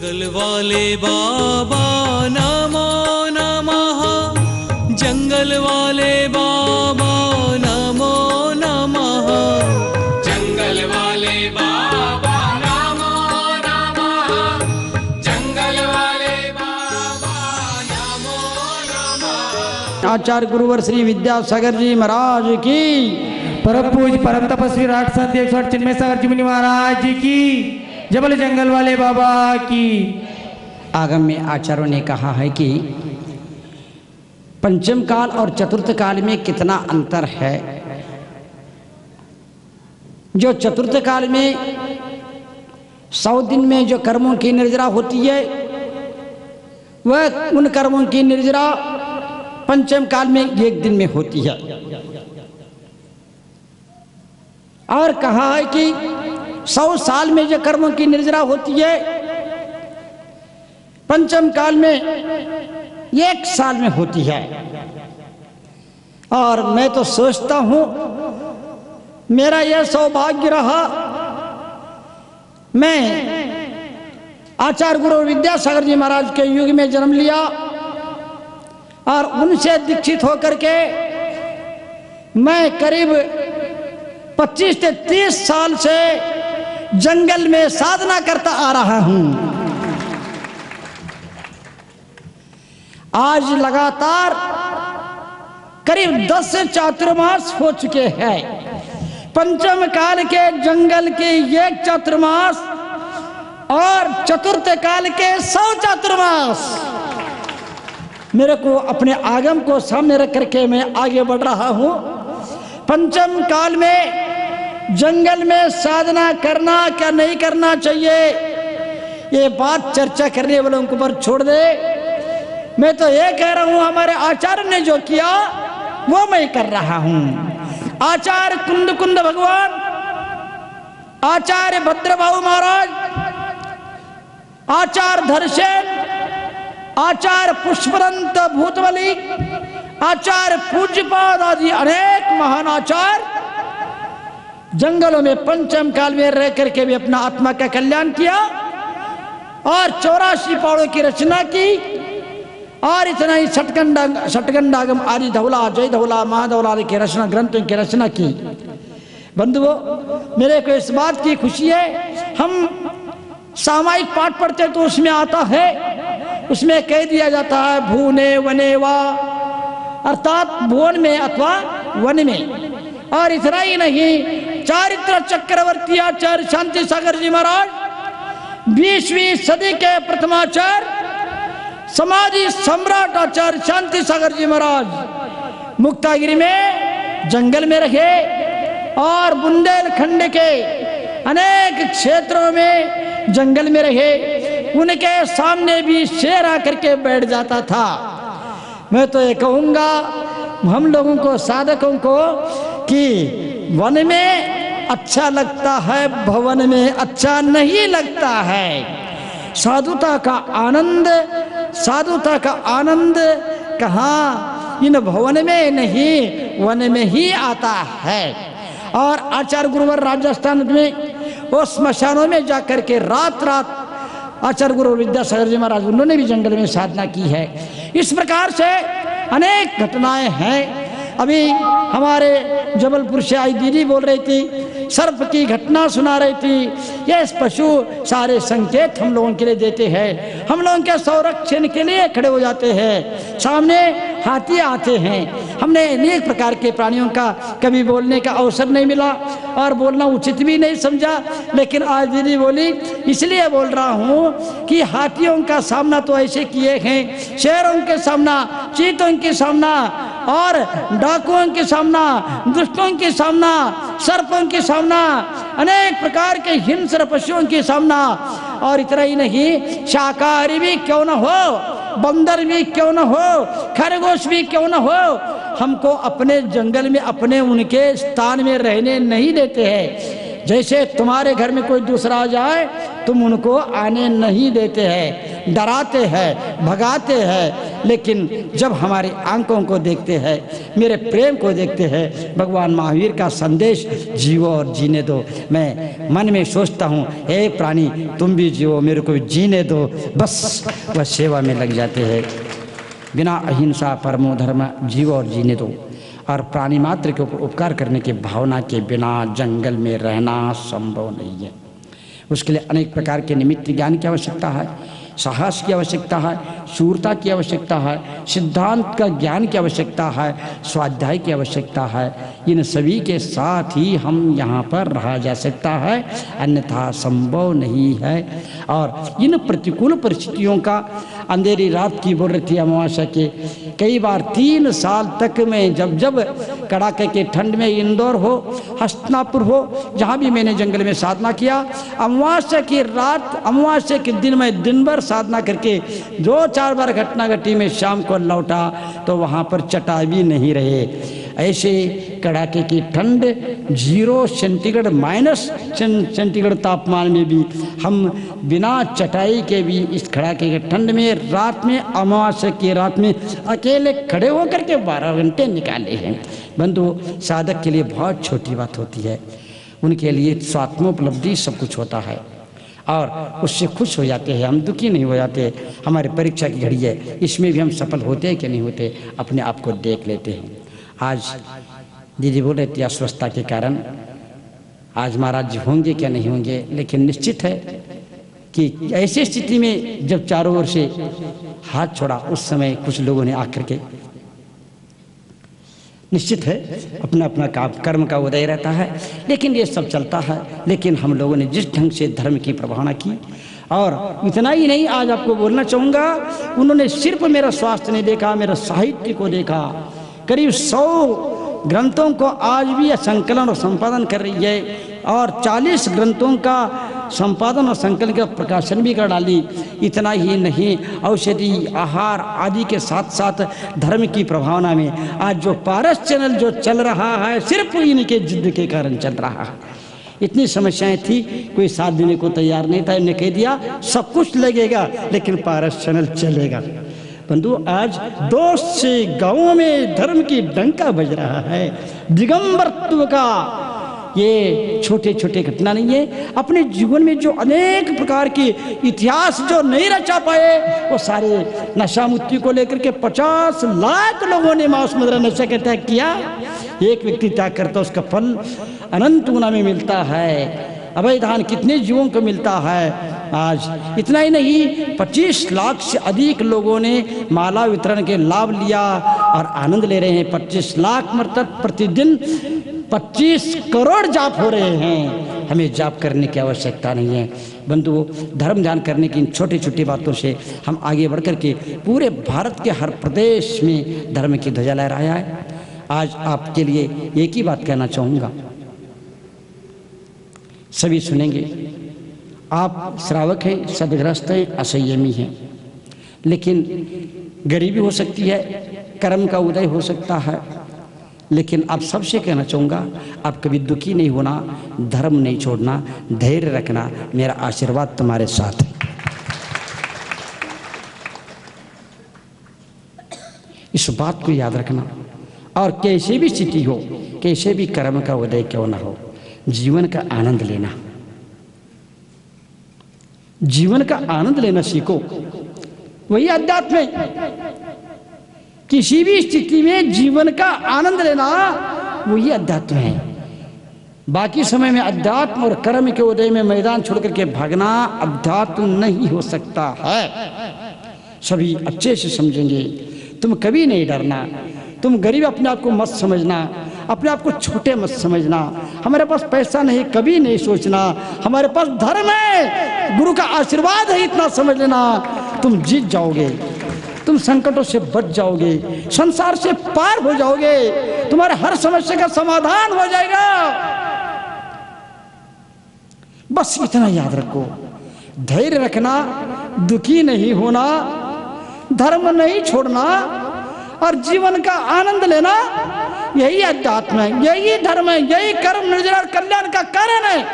जंगल वाले बाबा नमो नमः, जंगल वाले बाबा नमो नमः, जंगल वाले बाबा नमो नमः, जंगल वाले बाबा नमो नमः। आचार्य गुरुवर श्री विद्यासागर जी महाराज की, परम पूज परम तपस्वी राष्ट्र 108 चिन्मय सागर जी मुनि महाराज जी की, जबल जंगल वाले बाबा की। आगम में आचार्यों ने कहा है कि पंचम काल और चतुर्थ काल में कितना अंतर है। जो चतुर्थ काल में 100 दिन में जो कर्मों की निर्जरा होती है, वह उन कर्मों की निर्जरा पंचम काल में 1 दिन में होती है। और कहा है कि 100 साल में जो कर्मों की निर्जरा होती है, पंचम काल में 1 साल में होती है। और मैं तो सोचता हूं मेरा यह सौभाग्य रहा, मैं आचार्य गुरु विद्यासागर जी महाराज के युग में जन्म लिया और उनसे दीक्षित होकर के मैं करीब 25 से 30 साल से जंगल में साधना करता आ रहा हूं। आज लगातार करीब 10 से चातुर्मास हो चुके हैं। पंचम काल के जंगल के 1 चातुर्मास और चतुर्थ काल के 100 चातुर्मास मेरे को अपने आगम को सामने रख करके मैं आगे बढ़ रहा हूं। पंचम काल में जंगल में साधना करना क्या नहीं करना चाहिए, ये बात चर्चा करने वालों के ऊपर छोड़ दे। मैं तो ये कह रहा हूं हमारे आचार्य ने जो किया वो मैं कर रहा हूं। आचार्य कुंद भगवान, आचार्य भद्रबाहु महाराज, आचार्य धरसेन, आचार्य पुष्पदंत भूतबली, आचार्य पूज्यपाद आदि अनेक महान आचार्य जंगलों में पंचम काल में रह करके भी अपना आत्मा का कल्याण किया और 84 पौड़ों की रचना की। और इतना ही षटगंडागम आदि धौला, जय धौला, महाधौला आदि की रचना, ग्रंथों की रचना की। बंधुओं, मेरे को इस बात की खुशी है, हम सामायिक पाठ पढ़ते तो उसमें आता है, उसमें कह दिया जाता है भूने वने वा, अर्थात भुवन में अथवा वन में। और इतना ही नहीं, चारित्र चक्रवर्ती आचार्य शांति सागर जी महाराज 20वीं सदी के प्रथमाचार्य समाधि सम्राट आचार्य शांति सागर जी महाराज मुक्तागिरी में जंगल में रहे और बुंदेलखंड के अनेक क्षेत्रों में जंगल में रहे। उनके सामने भी शेर आकर के बैठ जाता था। मैं तो ये कहूँगा हम लोगों को, साधकों को, कि वन में अच्छा लगता है, भवन में अच्छा नहीं लगता है। साधुता का आनंद कहाँ, इन भवन में नहीं वन में ही आता है। और आचार्य गुरुवर राजस्थान में वो स्मशानों में जाकर के रात आचार्य गुरु विद्यासागर जी महाराज उन्होंने भी जंगल में साधना की है। इस प्रकार से अनेक घटनाएं हैं। अभी हमारे जबलपुर से आई दीदी बोल रही थी, सर्प की घटना सुना रही थी। ये पशु सारे संकेत हम लोगों के लिए देते हैं, हम लोगों के संरक्षण के लिए खड़े हो जाते हैं। सामने हाथी आते हैं, हमने अनेक प्रकार के प्राणियों का कभी बोलने का अवसर नहीं मिला और बोलना उचित भी नहीं समझा, लेकिन आज दीदी बोली इसलिए बोल रहा हूँ कि हाथियों का सामना तो ऐसे किए हैं, शेरों के सामना, चीतों के सामना और डाकुओं के सामना, दुष्टों के सामना, सर्पों के सामना, अनेक प्रकार के हिंस्र पशुओं के सामना। और इतना ही नहीं, शाकाहारी भी क्यों न हो, बंदर भी क्यों न हो, खरगोश भी क्यों न हो, हमको अपने जंगल में अपने उनके स्थान में रहने नहीं देते हैं। जैसे तुम्हारे घर में कोई दूसरा आ जाए तुम उनको आने नहीं देते हैं, डराते हैं, भगाते हैं। लेकिन जब हमारे आंखों को देखते हैं, मेरे प्रेम को देखते हैं, भगवान महावीर का संदेश जियो और जीने दो, मैं मन में सोचता हूँ हे प्राणी तुम भी जियो, मेरे को जीने दो, बस वह सेवा में लग जाते हैं। बिना अहिंसा परमो धर्म जीव और जीने दो, और प्राणी मात्र के ऊपर उपकार करने की भावना के बिना जंगल में रहना संभव नहीं है। उसके लिए अनेक प्रकार के निमित्त ज्ञान की आवश्यकता है, साहस की आवश्यकता है, शूरता की आवश्यकता है, सिद्धांत का ज्ञान की आवश्यकता है, स्वाध्याय की आवश्यकता है। इन सभी के साथ ही हम यहाँ पर रहा जा सकता है, अन्यथा संभव नहीं है। और इन प्रतिकूल परिस्थितियों का, अंधेरी रात की बोल रही थी अमावस्या के, कई बार 3 साल तक में जब जब कड़ाके के ठंड में इंदौर हो, हस्तिनापुर हो, जहाँ भी मैंने जंगल में साधना किया, अमावस्या की रात, अमावस्या के दिन में दिन भर साधना करके 2-4 बार घटना घटी में शाम को लौटा तो वहाँ पर चटाई भी नहीं रहे। ऐसे कड़ाके की ठंड 0 सेंटीग्रेड -सेंटीग्रेड तापमान में भी हम बिना चटाई के भी इस कड़ाके के ठंड में रात में, अमावस्या की रात में अकेले खड़े होकर के 12 घंटे निकाले हैं। बंधु, साधक के लिए बहुत छोटी बात होती है, उनके लिए स्वात्मोपलब्धि सब कुछ होता है और उससे खुश हो जाते हैं, हम दुखी नहीं हो जाते। हमारी परीक्षा की घड़ी है, इसमें भी हम सफल होते हैं कि नहीं होते, अपने आप को देख लेते हैं। आज दीदी बोल रही थी अस्वस्थता के कारण आज महाराज जी होंगे क्या नहीं होंगे, लेकिन निश्चित है कि ऐसी स्थिति में जब चारों ओर से हाथ छोड़ा, उस समय कुछ लोगों ने आकर के, निश्चित है अपना अपना काम कर्म का उदय रहता है, लेकिन ये सब चलता है। लेकिन हम लोगों ने जिस ढंग से धर्म की प्रभावना की, और इतना ही नहीं, आज आपको बोलना चाहूँगा, उन्होंने सिर्फ मेरा स्वास्थ्य नहीं देखा, मेरा साहित्य को देखा। करीब 100 ग्रंथों को आज भी संकलन और संपादन कर रही है, और 40 ग्रंथों का संपादन और संकलन का प्रकाशन भी कर डाली। इतना ही नहीं, औषधि, आहार आदि के साथ साथ धर्म की प्रभावना में आज जो पारस चैनल जो चल रहा है, सिर्फ इनके जिद के कारण चल रहा है। इतनी समस्याएं थी, कोई साथ देने को तैयार नहीं था, इन्हें कह दिया सब कुछ लगेगा लेकिन पारस चैनल चलेगा। बंधु, आज 2 से गांवों में धर्म की डंका बज रहा है। दिगंबरत्व का ये छोटे छोटे घटना नहीं है, अपने जीवन में जो अनेक प्रकार के इतिहास जो नहीं रचा पाए, वो सारे नशा मुक्ति को लेकर के 50 लाख लोगों ने मांस मदिरा नशा का त्याग किया। एक व्यक्ति त्याग करता, उसका फल अनंत गुना में मिलता है। अवैधान कितने जीवों को मिलता है। आज इतना ही नहीं, 25 लाख से अधिक लोगों ने माला वितरण के लाभ लिया और आनंद ले रहे हैं। 25 लाख मतलब प्रतिदिन 25 करोड़ जाप हो रहे हैं। हमें जाप करने की आवश्यकता नहीं है। बंधुओं, धर्म ध्यान करने की इन छोटी छोटी बातों से हम आगे बढ़ कर के पूरे भारत के हर प्रदेश में धर्म की ध्वजा लहराया है। आज आपके लिए एक ही बात कहना चाहूँगा, सभी सुनेंगे। आप श्रावक हैं, सदग्रस्त हैं, असंयमी हैं, लेकिन गरीबी हो सकती है, कर्म का उदय हो सकता है, लेकिन आप सबसे कहना चाहूँगा, आप कभी दुखी नहीं होना, धर्म नहीं छोड़ना, धैर्य रखना। मेरा आशीर्वाद तुम्हारे साथ है। इस बात को याद रखना, और कैसे भी स्थिति हो, कैसे भी कर्म का उदय क्यों ना हो, जीवन का आनंद लेना, जीवन का आनंद लेना सीखो। वही अध्यात्म है। किसी भी स्थिति में जीवन का आनंद लेना वही अध्यात्म है। बाकी समय में अध्यात्म और कर्म के उदय में मैदान छोड़ करके भागना अध्यात्म नहीं हो सकता है। सभी अच्छे से समझेंगे। तुम कभी नहीं डरना, तुम गरीब अपने आप को मत समझना, अपने आप को छोटे मत समझना। हमारे पास पैसा नहीं कभी नहीं सोचना, हमारे पास धर्म है, गुरु का आशीर्वाद है, इतना समझ लेना। तुम जीत जाओगे, तुम संकटों से बच जाओगे, संसार से पार हो जाओगे, तुम्हारे हर समस्या का समाधान हो जाएगा। बस इतना याद रखो, धैर्य रखना, दुखी नहीं होना, धर्म नहीं छोड़ना और जीवन का आनंद लेना, यही अध्यात्म है, यही धर्म है, यही कर्म निर्जरा कल्याण का कारण है।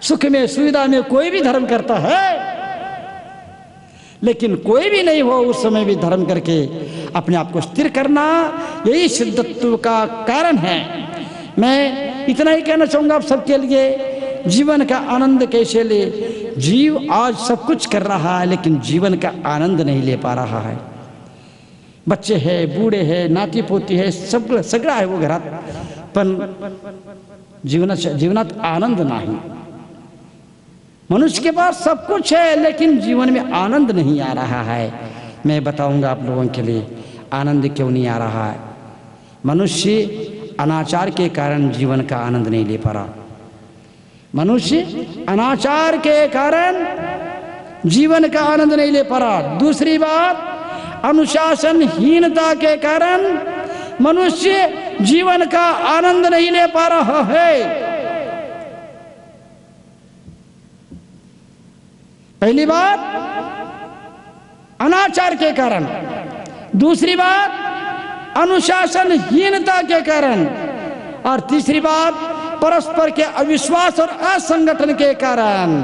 सुख में सुविधा में कोई भी धर्म करता है, लेकिन कोई भी नहीं हो उस समय भी धर्म करके अपने आप को स्थिर करना, यही सिद्धत्व का कारण है। मैं इतना ही कहना चाहूँगा आप सबके लिए, जीवन का आनंद कैसे ले। जीव आज सब कुछ कर रहा है लेकिन जीवन का आनंद नहीं ले पा रहा है। बच्चे हैं, बूढ़े हैं, नाती पोती है, सब सगळा है वो घरात, पण जीवनात आनंद नहीं। मनुष्य के पास सब कुछ है लेकिन जीवन में आनंद नहीं आ रहा है। मैं बताऊंगा आप लोगों के लिए आनंद क्यों नहीं आ रहा है। मनुष्य अनाचार के कारण जीवन का आनंद नहीं ले पा रहा। मनुष्य अनाचार के कारण जीवन का आनंद नहीं ले पा रहा। दूसरी बात, अनुशासनहीनता के कारण मनुष्य जीवन का आनंद नहीं ले पा रहा है। पहली बात अनाचार के कारण, दूसरी बात अनुशासनहीनता के कारण, और तीसरी बात परस्पर के अविश्वास और असंगठन के कारण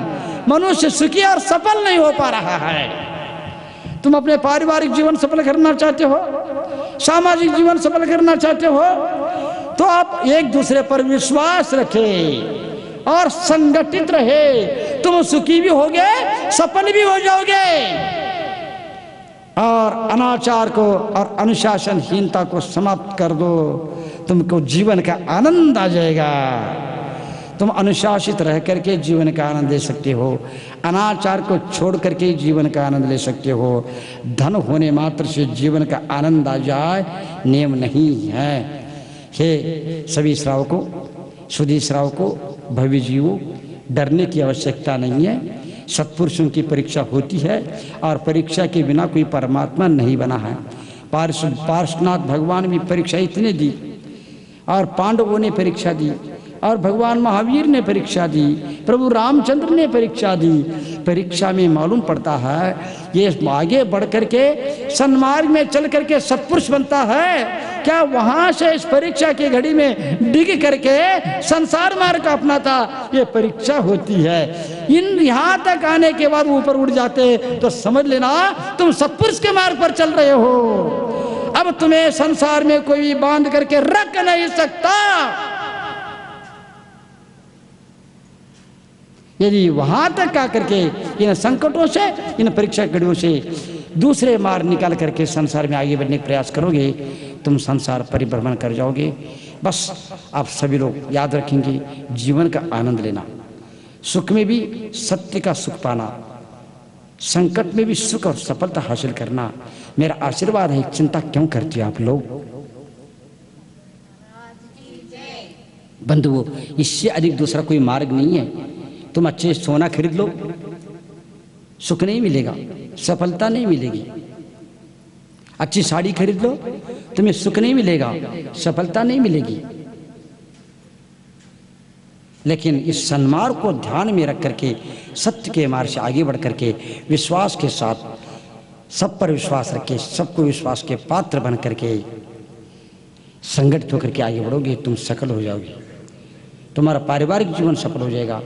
मनुष्य सुखी और सफल नहीं हो पा रहा है। तुम अपने पारिवारिक जीवन सफल करना चाहते हो, सामाजिक जीवन सफल करना चाहते हो, तो आप एक दूसरे पर विश्वास रखें और संगठित रहे। तुम सुखी भी होगे, सफल भी हो जाओगे। और अनाचार को और अनुशासनहीनता को समाप्त कर दो, तुमको जीवन का आनंद आ जाएगा। तुम अनुशासित रह करके जीवन का आनंद ले सकते हो, अनाचार को छोड़ करके जीवन का आनंद ले सकते हो। धन होने मात्र से जीवन का आनंद आ जाए नियम नहीं है। हे सभी श्रावकों, सुधी श्रावकों, भव्य जीवों, डरने की आवश्यकता नहीं है। सत्पुरुषों की परीक्षा होती है और परीक्षा के बिना कोई परमात्मा नहीं बना है। पार्श्वनाथ भगवान भी परीक्षा इतने दी, और पांडवों ने परीक्षा दी, और भगवान महावीर ने परीक्षा दी, प्रभु रामचंद्र ने परीक्षा दी। परीक्षा में मालूम पड़ता है ये आगे बढ़ करके सन्मार्ग में चल करके सत्पुरुष बनता है क्या वहां से इस परीक्षा की घड़ी में डिग करके संसार मार्ग का अपनाता। ये परीक्षा होती है। इन यहाँ तक आने के बाद ऊपर उड़ जाते तो समझ लेना तुम सत्पुरुष के मार्ग पर चल रहे हो। अब तुम्हें संसार में कोई बांध करके रख नहीं सकता। यदि वहां तक आकर के इन संकटों से, इन परीक्षा घड़ियों से दूसरे मार्ग निकाल करके संसार में आगे बढ़ने का प्रयास करोगे, तुम संसार परिभ्रमण कर जाओगे। बस आप सभी लोग याद रखेंगे, जीवन का आनंद लेना, सुख में भी सत्य का सुख पाना, संकट में भी सुख और सफलता हासिल करना मेरा आशीर्वाद है। चिंता क्यों करती हो आप लोग बंधुओं? इससे अधिक दूसरा कोई मार्ग नहीं है। तुम अच्छे सोना खरीद लो, सुख नहीं मिलेगा, सफलता नहीं मिलेगी। अच्छी साड़ी खरीद लो, तुम्हें सुख नहीं मिलेगा, सफलता नहीं मिलेगी। लेकिन इस सन्मार्ग को ध्यान में रख करके सत्य के मार्ग से आगे बढ़ करके विश्वास के साथ सब पर विश्वास रखे, सबको विश्वास के पात्र बन करके संगठित होकर के आगे बढ़ोगे, तुम सफल हो जाओगे। तुम्हारा पारिवारिक जीवन सफल हो जाएगा।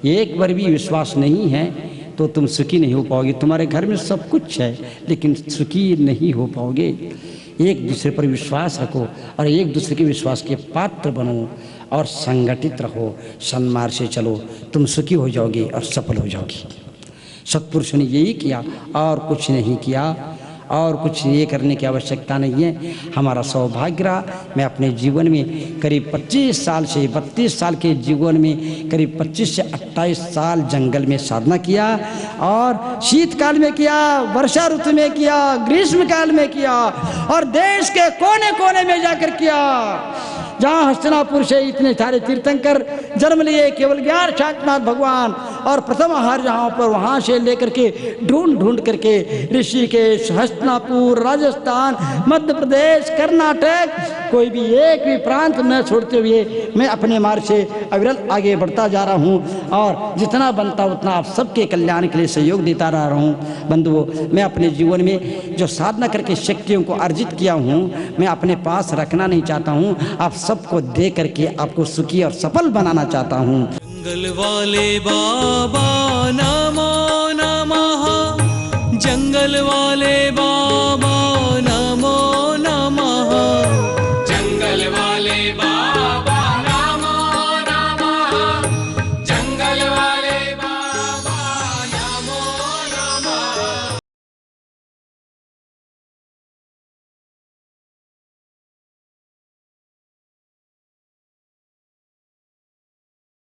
एक बार भी विश्वास नहीं है तो तुम सुखी नहीं हो पाओगे। तुम्हारे घर में सब कुछ है लेकिन सुखी नहीं हो पाओगे। एक दूसरे पर विश्वास रखो और एक दूसरे के विश्वास के पात्र बनो और संगठित रहो, सन्मार्ग से चलो, तुम सुखी हो जाओगे और सफल हो जाओगे। सत्पुरुषों ने यही किया और कुछ नहीं किया, और कुछ ये करने की आवश्यकता नहीं है। हमारा सौभाग्य रहा, मैं अपने जीवन में करीब 25 साल से 32 साल के जीवन में करीब 25 से 28 साल जंगल में साधना किया, और शीतकाल में किया, वर्षा ऋतु में किया, ग्रीष्म काल में किया, और देश के कोने कोने में जाकर किया। जहाँ हस्तिनापुर से इतने सारे तीर्थंकर जन्म लिए, केवल 11 साक्षात भगवान और प्रथम आहार जहाँ पर, वहाँ से लेकर के ढूंढ ढूंढ करके ऋषिकेश, हस्तिनापुर, राजस्थान, मध्य प्रदेश, कर्नाटक, कोई भी एक भी प्रांत न छोड़ते हुए मैं अपने मार्ग से अविरल आगे बढ़ता जा रहा हूँ, और जितना बनता उतना आप सबके कल्याण के लिए सहयोग देता रहा हूँ। बंधुओं, मैं अपने जीवन में जो साधना करके शक्तियों को अर्जित किया हूँ, मैं अपने पास रखना नहीं चाहता हूँ, आप सबको दे करके आपको सुखी और सफल बनाना चाहता हूँ। जंगल वाले बाबा नमो नमः। जंगल जंगल वाले बाबा